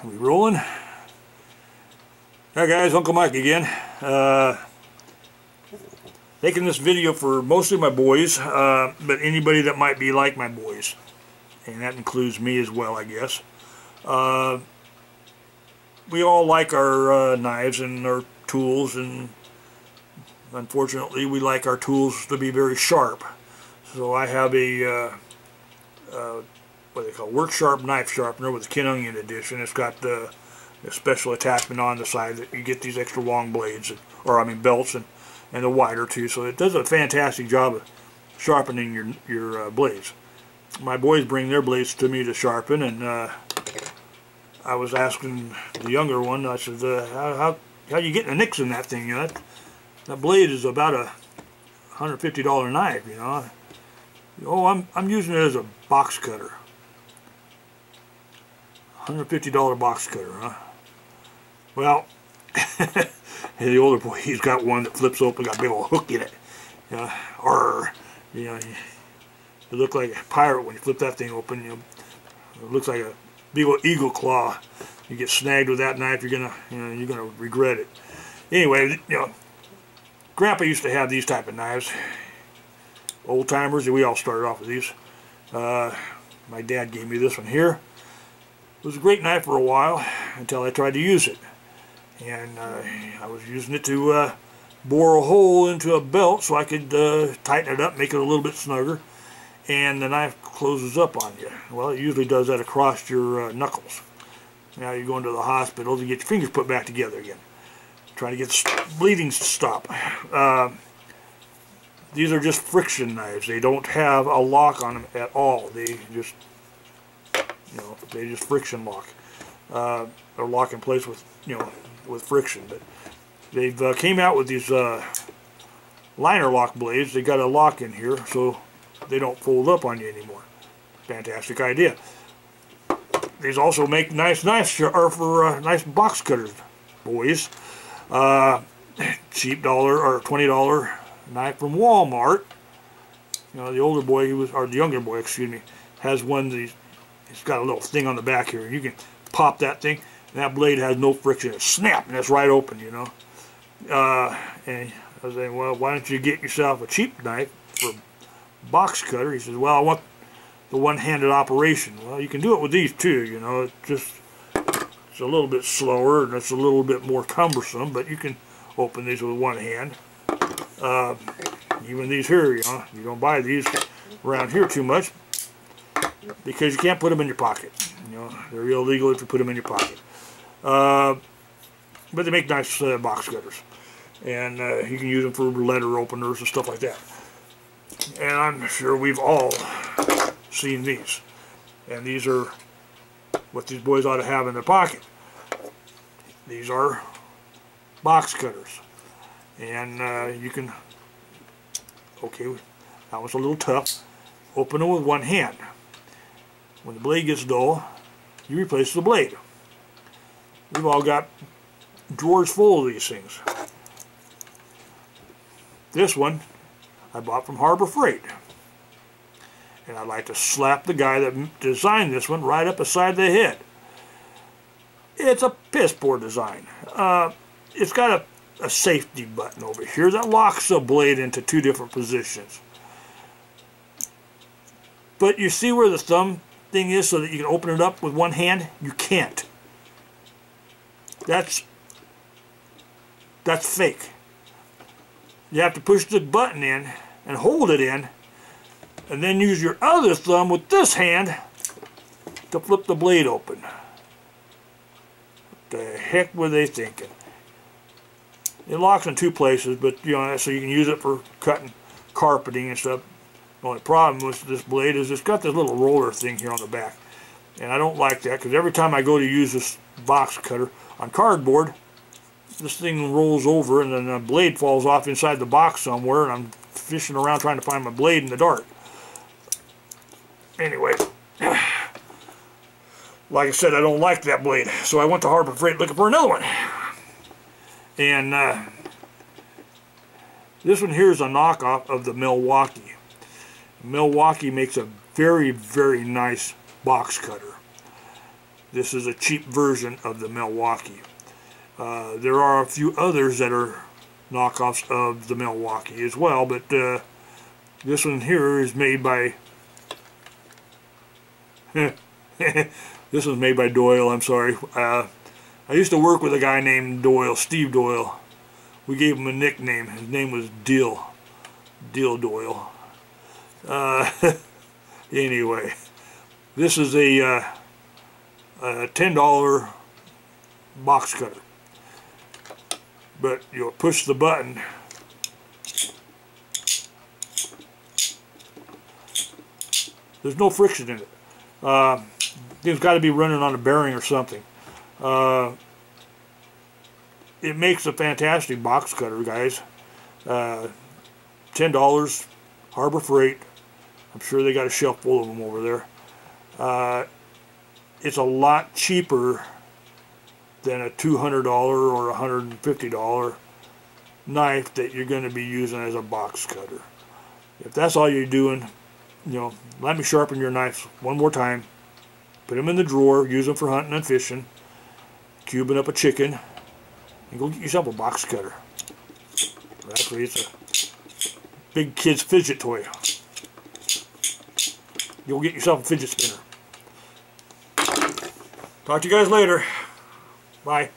We rolling? Hi guys, Uncle Mike again. Making this video for mostly my boys, but anybody that might be like my boys. And that includes me as well, I guess. We all like our knives and our tools, and unfortunately we like our tools to be very sharp. So I have a what they call work sharp knife sharpener with the Kin Onion edition. It's got the special attachment on the side that you get these extra long blades, or I mean belts, and the wider too. So it does a fantastic job of sharpening your blades. My boys bring their blades to me to sharpen, and I was asking the younger one, I said, how you getting the nicks in that thing? You know, that blade is about a $150 knife, you know. Oh, I'm using it as a box cutter. $150 box cutter, huh? Well, the older boy, he's got one that flips open, got a big old hook in it. Or, you know, you look like a pirate when you flip that thing open. You know, it looks like a big old eagle claw. You get snagged with that knife, you're gonna regret it. Anyway, you know, Grandpa used to have these type of knives. Old timers, and we all started off with these. My dad gave me this one here. It was a great knife for a while until I tried to use it, and I was using it to bore a hole into a belt so I could tighten it up, make it a little bit snugger, and the knife closes up on you. Well, it usually does that across your knuckles. Now you're going to the hospital to get your fingers put back together again, trying to get the bleeding to stop. These are just friction knives. They don't have a lock on them at all. They just, you know, they just friction lock. They're lock in place with, you know, with friction. But they've came out with these liner lock blades. They got a lock in here so they don't fold up on you anymore. Fantastic idea. These also make nice knives for nice box cutters, boys. Cheap $1 or $20 knife from Walmart. You know, the older boy, or the younger boy, excuse me, has one that it's got a little thing on the back here, and you can pop that thing, and that blade has no friction. It snaps, and it's right open, you know. And I was saying, well, why don't you get yourself a cheap knife for a box cutter? He says, well, I want the one-handed operation. Well, you can do it with these too, you know. It's a little bit slower, and it's a little bit more cumbersome, but you can open these with one hand. Even these here, you know, you don't buy these around here too much because you can't put them in your pocket. You know, they're illegal if you put them in your pocket. But they make nice box cutters, and you can use them for letter openers and stuff like that. And I'm sure we've all seen these, and these are what these boys ought to have in their pocket. These are box cutters. And you can, okay, that was a little tough, open it with one hand. When the blade gets dull, you replace the blade. We've all got drawers full of these things. This one I bought from Harbor Freight. And I'd like to slap the guy that designed this one right up beside the head. It's a piss poor design. It's got a safety button over here that locks the blade into two different positions. But you see where the thumb thing is so that you can open it up with one hand? You can't. That's fake. You have to push the button in and hold it in, and then use your other thumb with this hand to flip the blade open. What the heck were they thinking? It locks in two places, but you know, so you can use it for cutting carpeting and stuff. The only problem with this blade is it's got this little roller thing here on the back, and I don't like that because every time I go to use this box cutter on cardboard, this thing rolls over and then the blade falls off inside the box somewhere, and I'm fishing around trying to find my blade in the dark. Anyway, like I said, I don't like that blade, so I went to Harbor Freight looking for another one. And this one here is a knockoff of the Milwaukee. Milwaukee makes a very, very nice box cutter. This is a cheap version of the Milwaukee. There are a few others that are knockoffs of the Milwaukee as well, but this one here is made by this was made by Doyle. I'm sorry. I used to work with a guy named Doyle, Steve Doyle. We gave him a nickname. His name was Dill Doyle. Anyway, this is a $10 box cutter. But you'll push the button. There's no friction in it. It's got to be running on a bearing or something. It makes a fantastic box cutter, guys. $10, Harbor Freight. I'm sure they got a shelf full of them over there. It's a lot cheaper than a $200 or $150 knife that you're going to be using as a box cutter. If that's all you're doing, let me sharpen your knives one more time. Put them in the drawer, use them for hunting and fishing, cubing up a chicken, and go get yourself a box cutter. Actually, it's a big kid's fidget toy. You'll get yourself a fidget spinner. Talk to you guys later. Bye.